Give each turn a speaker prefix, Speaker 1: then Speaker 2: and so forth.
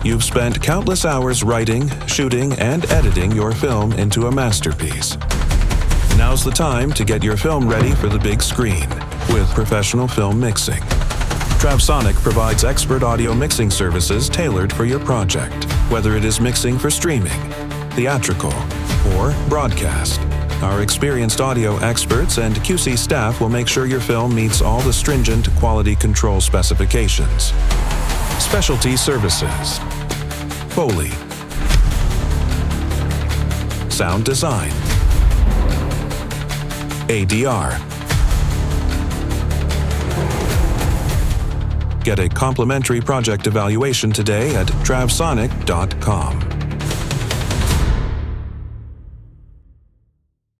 Speaker 1: You've spent countless hours writing, shooting, and editing your film into a masterpiece. Now's the time to get your film ready for the big screen with professional film mixing. TravSonic provides expert audio mixing services tailored for your project, whether it is mixing for streaming, theatrical, or broadcast. Our experienced audio experts and QC staff will make sure your film meets all the stringent quality control specifications. Specialty services: Foley, sound design, ADR. Get a complimentary project evaluation today at TravSonic.com.